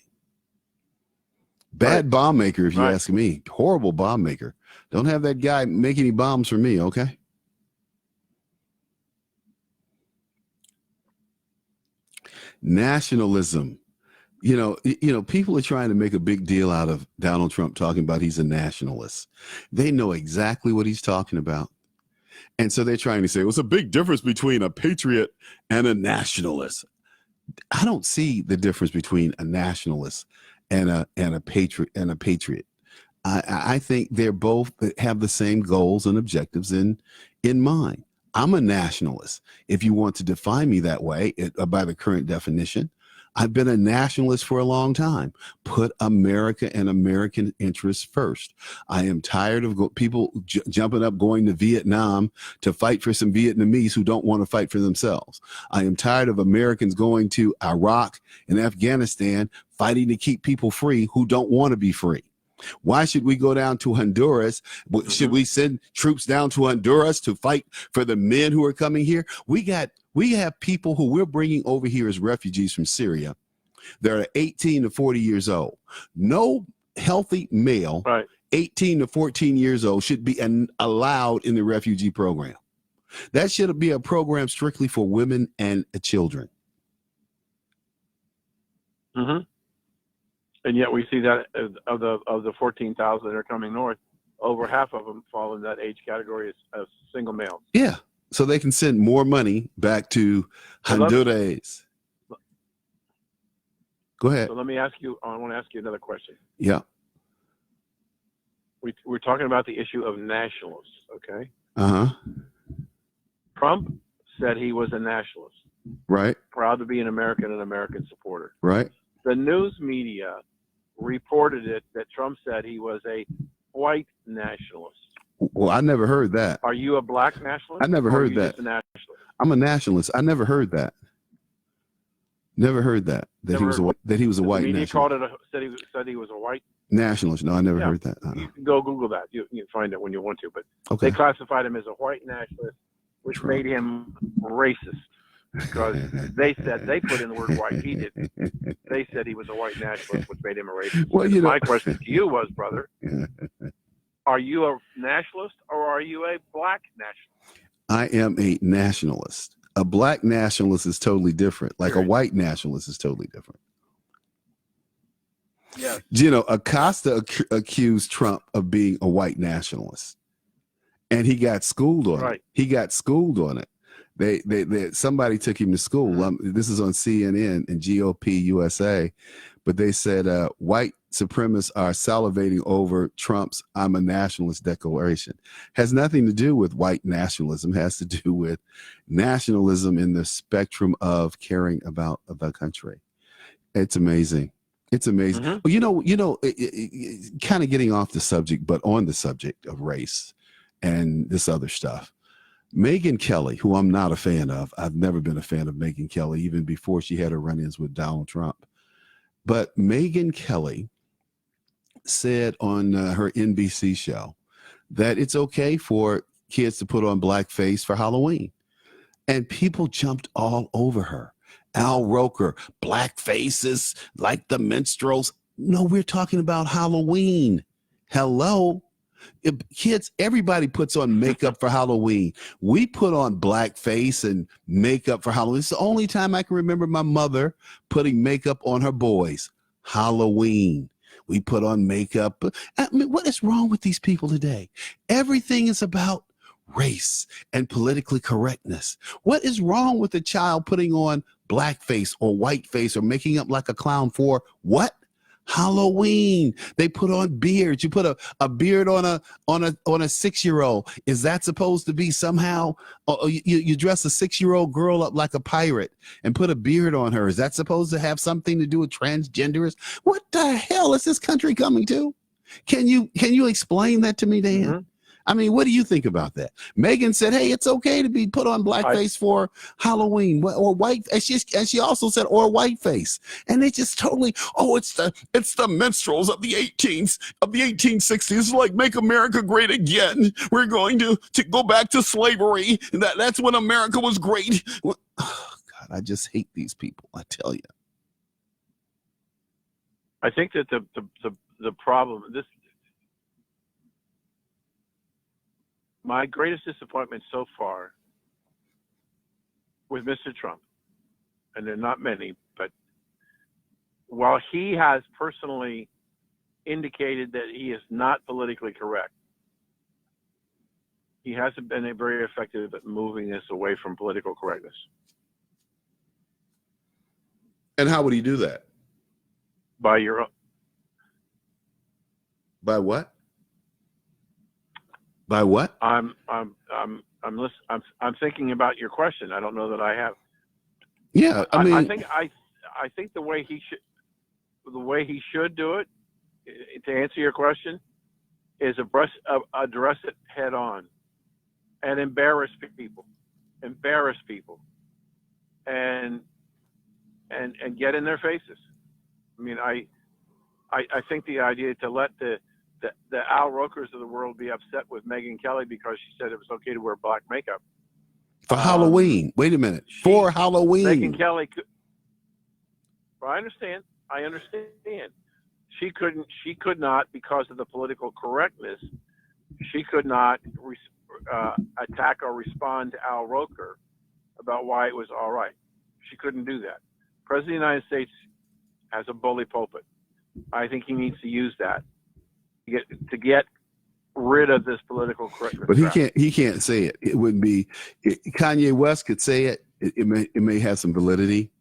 Bad bomb maker, if you ask me. Horrible bomb maker. Don't have that guy make any bombs for me, okay? Nationalism. People are trying to make a big deal out of Donald Trump talking about he's a nationalist. They know exactly what he's talking about. And so they're trying to say, well, it's a big difference between a patriot and a nationalist. I don't see the difference between a nationalist and a patriot. I think they're both have the same goals and objectives in mind. I'm a nationalist. If you want to define me that way, by the current definition, I've been a nationalist for a long time. Put America and American interests first. I am tired of people jumping up, going to Vietnam to fight for some Vietnamese who don't want to fight for themselves. I am tired of Americans going to Iraq and Afghanistan fighting to keep people free who don't want to be free. Why should we go down to Honduras? Should we send troops down to Honduras to fight for the men who are coming here? We have people who we're bringing over here as refugees from Syria that are 18 to 40 years old. No healthy male, 18 to 14 years old, should be allowed in the refugee program. That should be a program strictly for women and children. Mm-hmm. And yet we see that of the 14,000 that are coming north, over half of them fall in that age category as single males. Yeah. So they can send more money back to Honduras. Go ahead. So let me ask you, I want to ask you another question. Yeah. We're talking about the issue of nationalists, okay? Uh-huh. Trump said he was a nationalist. Right. Proud to be an American and American supporter. Right. The news media reported it that Trump said he was a white nationalist. Well, I never heard that. Are you a black nationalist? I never heard that. Just a nationalist? I'm a nationalist. I never heard that. Never heard that. That he was a white media nationalist. called it said he was a white nationalist. No, I never heard that. You can go Google that. You can find it when you want to. But okay. They classified him as a white nationalist, which made him racist. Because they said they put in the word white. He didn't. They said he was a white nationalist, which made him a racist. Well, my question to you was, brother, are you a nationalist or are you a black nationalist? I am a nationalist. A black nationalist is totally different. Like a white nationalist is totally different. Yes. You know, Acosta accused Trump of being a white nationalist, and he got schooled on it. He got schooled on it. They somebody took him to school. This is on CNN and GOP USA, but they said white supremacists are salivating over Trump's "I'm a nationalist" declaration. Has nothing to do with white nationalism. Has to do with nationalism in the spectrum of caring about the country. It's amazing. It's amazing. Mm-hmm. Well, kind of getting off the subject, but on the subject of race and this other stuff. Megyn Kelly, who I'm not a fan of. I've never been a fan of Megyn Kelly, even before she had her run-ins with Donald Trump. But Megyn Kelly said on her NBC show that it's okay for kids to put on blackface for Halloween. And people jumped all over her. Al Roker, black faces like the minstrels. No, we're talking about Halloween. Hello. Kids, everybody puts on makeup for Halloween. We put on blackface and makeup for Halloween. It's the only time I can remember my mother putting makeup on her boys. Halloween. We put on makeup. I mean, what is wrong with these people today? Everything is about race and politically correctness. What is wrong with a child putting on blackface or whiteface or making up like a clown for what? Halloween. They put on beards. You put a beard on a 6-year-old. Is that supposed to be somehow? You dress a 6-year-old girl up like a pirate and put a beard on her. Is that supposed to have something to do with transgenderism? What the hell is this country coming to? Can you explain that to me, Dan? Mm-hmm. I mean, what do you think about that? Megyn said, hey, it's okay to be put on blackface for Halloween or white. And she also said, or whiteface. And they just totally, it's the minstrels of the 1860s. It's like make America great again. We're going to go back to slavery. That's when America was great. Oh, God, I just hate these people. I tell you. I think that the problem, my greatest disappointment so far with Mr. Trump, and there are not many, but while he has personally indicated that he is not politically correct, he hasn't been very effective at moving this away from political correctness. And how would he do that? By your own. By what? By what? I'm thinking about your question. I don't know that I have. Yeah, I think the way he should do it, to answer your question, is address it head on, and embarrass people, and get in their faces. I mean, I think the idea to let the Al Rokers of the world be upset with Megyn Kelly because she said it was okay to wear black makeup for Halloween. Wait a minute, for Halloween. Megyn Kelly I understand. She could not, because of the political correctness, she could not attack or respond to Al Roker about why it was all right. She couldn't do that. President of the United States has a bully pulpit. I think he needs to use that to get rid of this political correctness. But he can't say it. It wouldn't be. Kanye West could say it. It may have some validity.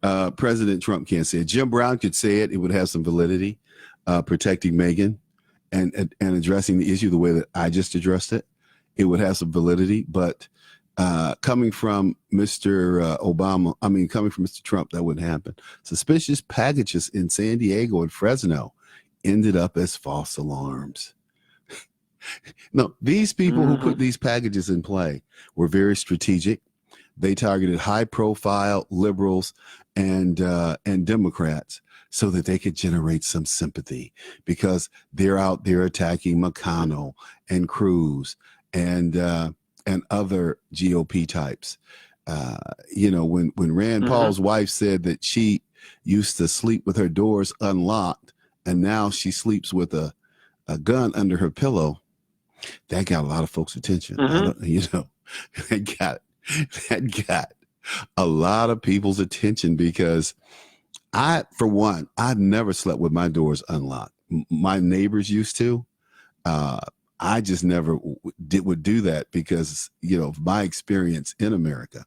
President Trump can't say it. Jim Brown could say it. It would have some validity. Protecting Megan and addressing the issue the way that I just addressed it, it would have some validity. But coming from Mr. coming from Mr. Trump, that wouldn't happen. Suspicious packages in San Diego and Fresno ended up as false alarms. No, these people who put these packages in play were very strategic. They targeted high-profile liberals and Democrats so that they could generate some sympathy, because they're out there attacking McConnell and Cruz and other GOP types. When Rand Paul's wife said that she used to sleep with her doors unlocked and now she sleeps with a gun under her pillow, that got a lot of folks' attention. That got a lot of people's attention, because for one, I've never slept with my doors unlocked. My neighbors used to. I just never would do that because, of my experience in America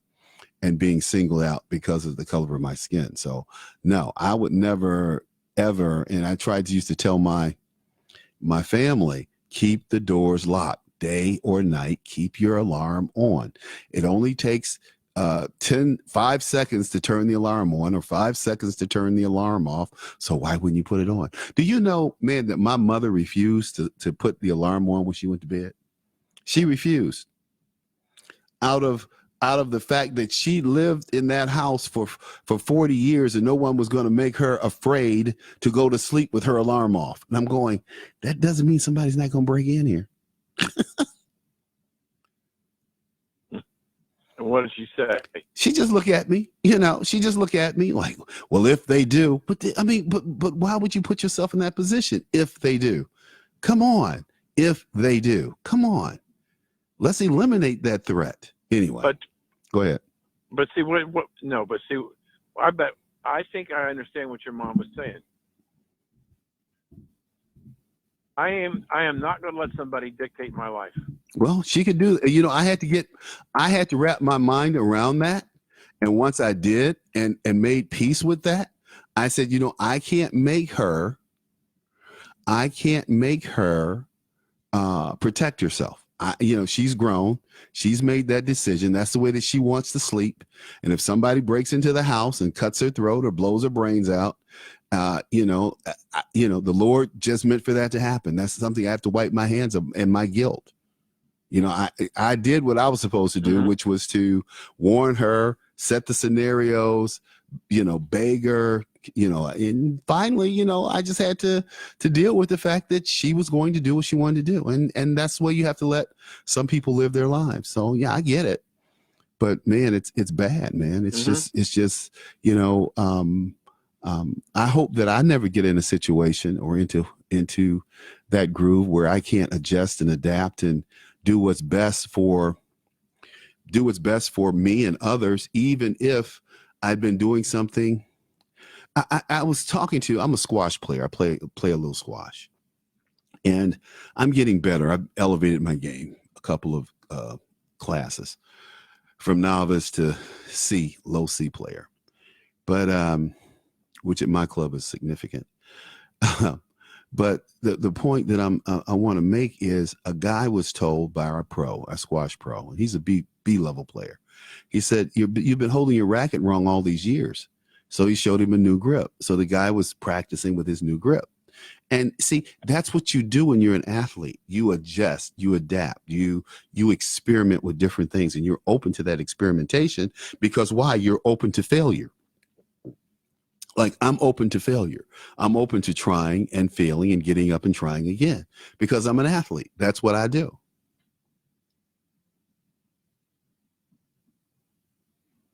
and being singled out because of the color of my skin. So no, I would never, ever. And I used to tell my family, keep the doors locked day or night, keep your alarm on. It only takes 5 seconds to turn the alarm on or 5 seconds to turn the alarm off. So why wouldn't you put it on? Do you know, man, that my mother refused to put the alarm on when she went to bed? She refused out of the fact that she lived in that house for 40 years and no one was going to make her afraid to go to sleep with her alarm off. And I'm going, that doesn't mean somebody's not going to break in here. And what did she say? She just looked at me, she just looked at me like, well, if they do, but why would you put yourself in that position? If they do, come on. If they do, come on. Let's eliminate that threat. Anyway, but go ahead. But see, I think I understand what your mom was saying. I am not going to let somebody dictate my life. Well, she could do, I had to wrap my mind around that. And once I did and made peace with that, I said, I can't make her protect herself. She's grown. She's made that decision. That's the way that she wants to sleep. And if somebody breaks into the house and cuts her throat or blows her brains out, the Lord just meant for that to happen. That's something I have to wipe my hands of, and my guilt. I did what I was supposed to do, which was to warn her, set the scenarios, beg her, and finally, I just had to deal with the fact that she was going to do what she wanted to do. And that's the way you have to let some people live their lives. So yeah, I get it. But man, it's bad, man. It's just, I hope that I never get in a situation or into that groove where I can't adjust and adapt and do what's best for me and others, even if I've been doing something. I was talking to, I'm a squash player. I play a little squash, and I'm getting better. I've elevated my game a couple of classes from novice to low C player, but which at my club is significant. But the point that I want to make is, a guy was told by our squash pro, and he's a B level player. He said, you've been holding your racket wrong all these years. So he showed him a new grip. So the guy was practicing with his new grip. And see, that's what you do when you're an athlete. You adjust, you adapt, you experiment with different things, and you're open to that experimentation because why? You're open to failure. Like, I'm open to failure. I'm open to trying and failing and getting up and trying again because I'm an athlete. That's what I do.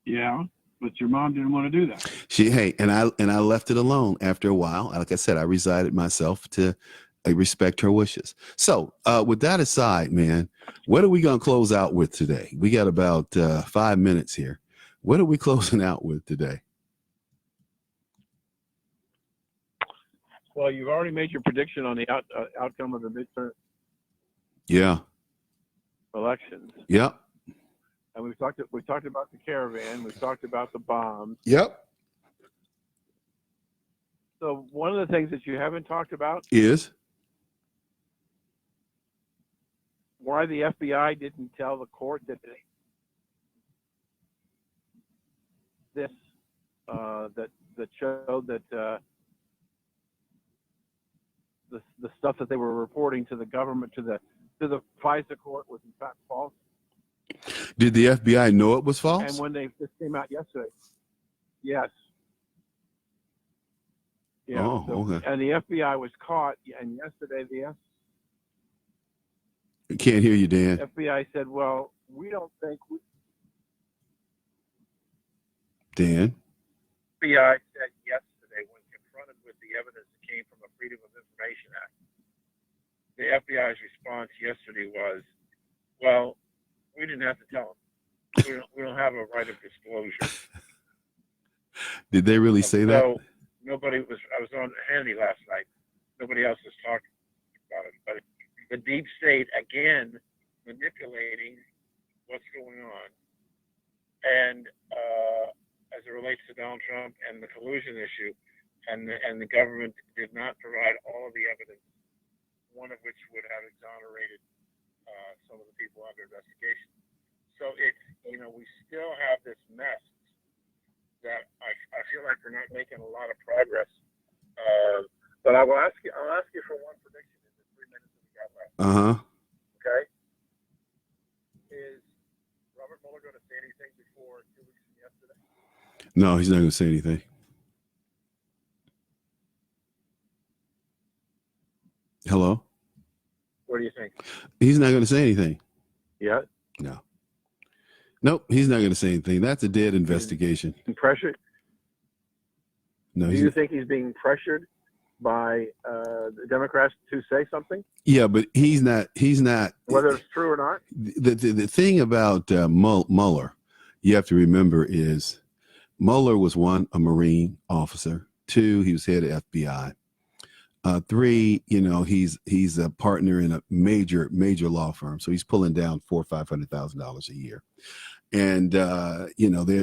Yeah. but your mom didn't want to do that. I left it alone after a while. Like I said, I resigned myself to respect her wishes. So with that aside, man, what are we going to close out with today? We got about 5 minutes here. What are we closing out with today? Well, you've already made your prediction on the outcome of the midterm elections. Yep. And we've talked about the Caravan. We've talked about the bombs. Yep. So one of the things that you haven't talked about is why the FBI didn't tell the court that that showed that the stuff that they were reporting to the government to the FISA court was in fact false. Did the FBI know it was false? And when this came out yesterday, yes. Yeah. Oh, okay. And the FBI was caught, and yesterday I can't hear you, Dan. FBI said, well, we don't think Dan? FBI said yesterday when confronted with the evidence that came from the Freedom of Information Act, the FBI's response yesterday was, well, we didn't have to tell them. We don't have a right of disclosure. Did they really say that? So nobody was. I was on Hannity last night. Nobody else was talking about it. But the deep state again manipulating what's going on, and as it relates to Donald Trump and the collusion issue, and the government did not provide all of the evidence, one of which would have exonerated some of the people under investigation. So it's, we still have this mess that I feel like we're not making a lot of progress. But I'll ask you for one prediction in the 3 minutes that we got left. Okay. Is Robert Mueller going to say anything before 2 weeks from yesterday? No, he's not going to say anything. Hello? What do you think? He's not going to say anything. Yeah. No. Nope, he's not going to say anything. That's a dead investigation. Pressured? No. Do you think he's being pressured by the Democrats to say something? Yeah, but he's not. Whether it's true or not? The thing about Mueller, you have to remember is Mueller was one, a Marine officer. 2, he was head of FBI. 3, he's a partner in a major law firm, so he's pulling down $400,000 or $500,000 a year, and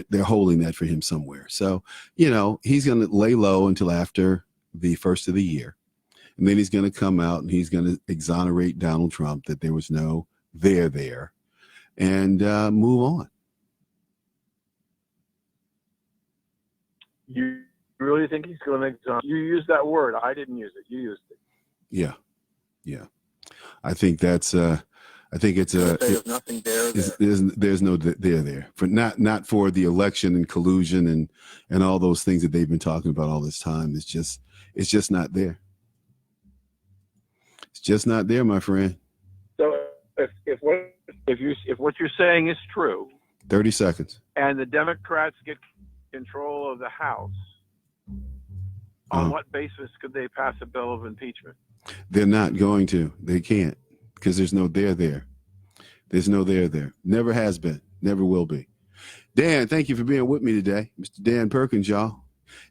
they're holding that for him somewhere. So he's going to lay low until after the first of the year, and then he's going to come out and he's going to exonerate Donald Trump that there was no there, and move on. You really think he's going to exonerate? You used that word. I didn't use it. You used it. Yeah. I think that's. I think it's there's nothing there. There's no there for not for the election and collusion and all those things that they've been talking about all this time. It's just not there. It's just not there, my friend. So if what you're saying is true, 30 seconds, and the Democrats get control of the House, on what basis could they pass a bill of impeachment? They're not going to. They can't, because there's no there. There's no there. Never has been. Never will be. Dan, thank you for being with me today, Mr. Dan Perkins, y'all.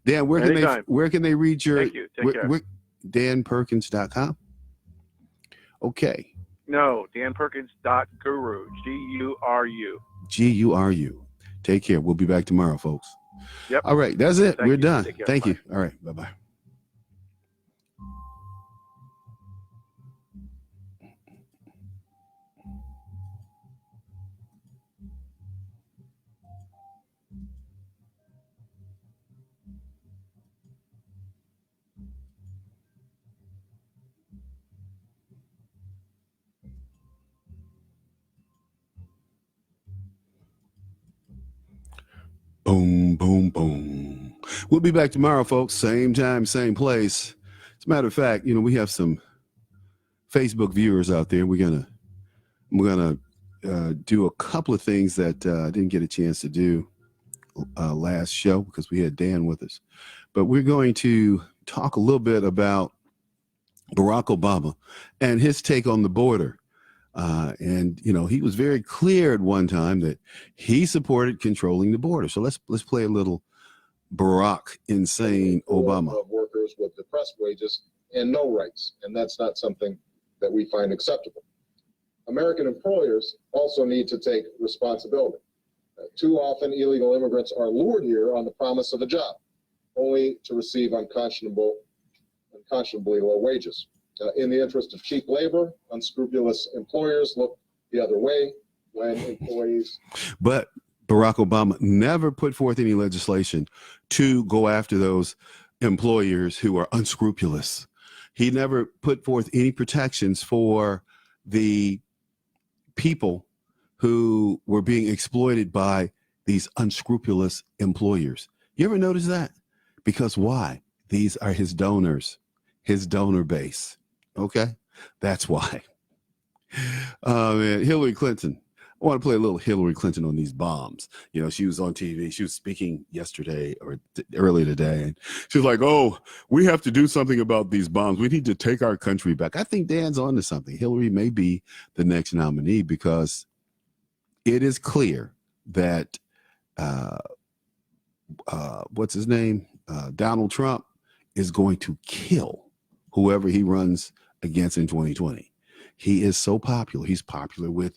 Dan, where can they read your? Thank you. Take care. DanPerkins.com. Okay. No, DanPerkins.guru. GURU. GURU. Take care. We'll be back tomorrow, folks. Yep. All right. That's it. We're done. Thank you. All right. Bye-bye. Boom, boom, boom. We'll be back tomorrow, folks. Same time, same place. As a matter of fact, we have some Facebook viewers out there. We're gonna do a couple of things that I didn't get a chance to do last show because we had Dan with us. But we're going to talk a little bit about Barack Obama and his take on the border. And you know, he was very clear at one time that he supported controlling the border. So let's play a little Barack insane Obama. Of workers with depressed wages and no rights, and that's not something that we find acceptable. American employers also need to take responsibility. Too often, illegal immigrants are lured here on the promise of a job, only to receive unconscionably low wages. In the interest of cheap labor, unscrupulous employers look the other way when employees. But Barack Obama never put forth any legislation to go after those employers who are unscrupulous. He never put forth any protections for the people who were being exploited by these unscrupulous employers. You ever notice that? Because why? These are his donors, his donor base. Okay, that's why. Man, Hillary Clinton. I want to play a little Hillary Clinton on these bombs. You know, she was on TV. She was speaking yesterday or earlier today. And she was like, oh, we have to do something about these bombs. We need to take our country back. I think Dan's on to something. Hillary may be the next nominee because it is clear that, what's his name? Donald Trump is going to kill whoever he runs against in 2020. He is so popular. He's popular with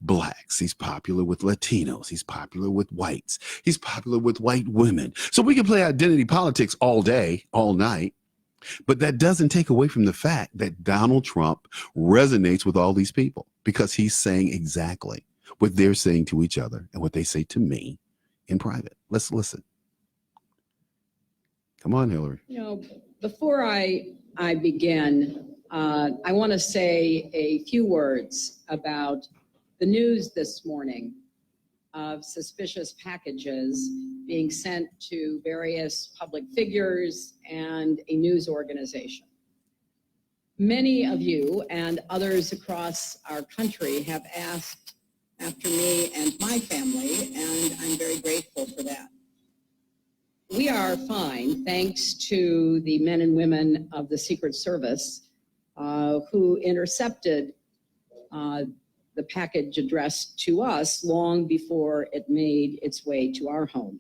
blacks. He's popular with Latinos. He's popular with whites. He's popular with white women. So we can play identity politics all day, all night, but that doesn't take away from the fact that Donald Trump resonates with all these people because he's saying exactly what they're saying to each other and what they say to me in private. Let's listen. Come on, Hillary. You know, before I begin, I want to say a few words about the news this morning of suspicious packages being sent to various public figures and a news organization. Many of you and others across our country have asked after me and my family, and I'm very grateful for that. We are fine, thanks to the men and women of the Secret Service who intercepted the package addressed to us long before it made its way to our home.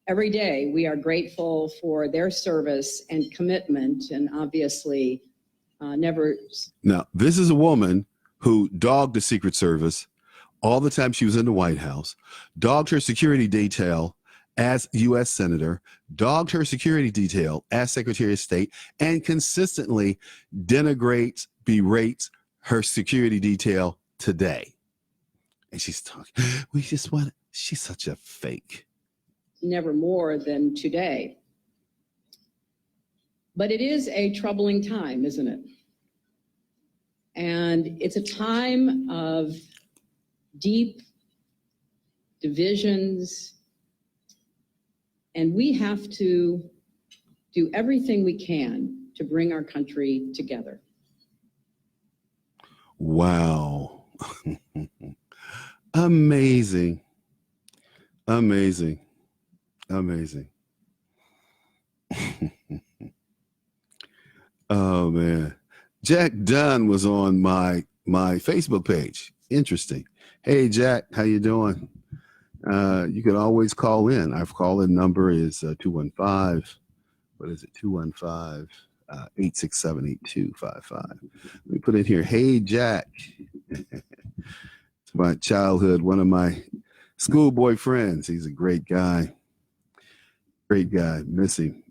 Every day, we are grateful for their service and commitment, and obviously never. Now, this is a woman who dogged the Secret Service all the time she was in the White House, dogged her security detail as U.S. Senator, dogged her security detail as Secretary of State, and consistently denigrates, berates her security detail today. And she's talking, she's such a fake. Never more than today. But it is a troubling time, isn't it? And it's a time of deep divisions, and we have to do everything we can to bring our country together. Wow. Amazing. Amazing. Amazing. Oh, man. Jack Dunn was on my Facebook page. Interesting. Hey, Jack, how you doing? You can always call in. Our call-in number is 215. What is it? 215-867-8255. Let me put in here. Hey, Jack. It's my childhood, one of my schoolboy friends. He's a great guy. Great guy. Miss him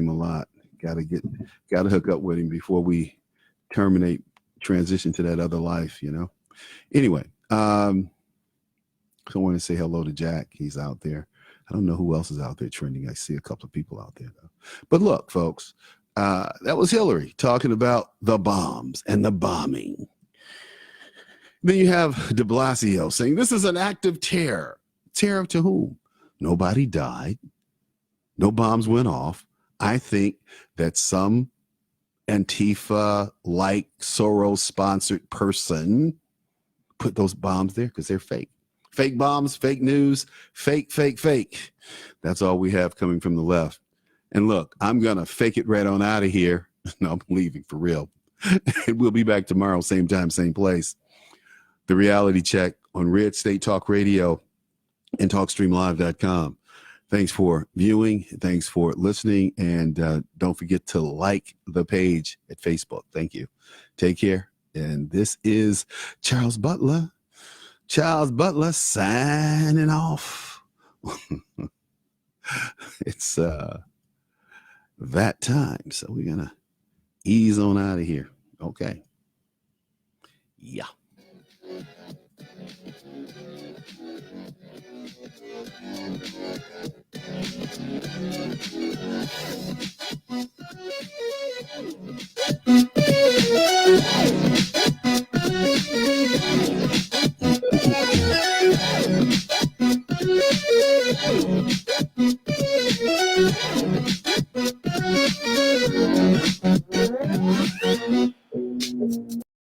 a lot. Gotta hook up with him before we transition to that other life, you know. Anyway, so I want to say hello to Jack. He's out there. I don't know who else is out there trending. I see a couple of people out there though. But look, folks, that was Hillary talking about the bombs and the bombing. Then you have de Blasio saying this is an act of terror. Terror to whom? Nobody died. No bombs went off. I think that some Antifa-like Soros-sponsored person put those bombs there because they're fake. Fake bombs, fake news, fake. That's all we have coming from the left. And look, I'm going to fake it right on out of here. No, I'm leaving for real. And we'll be back tomorrow, same time, same place. The Reality Check on Red State Talk Radio and TalkStreamLive.com. Thanks for viewing. Thanks for listening. And don't forget to like the page at Facebook. Thank you. Take care. And this is Charles Butler. Charles Butler signing off. It's that time. So we're going to ease on out of here. Okay. Yeah.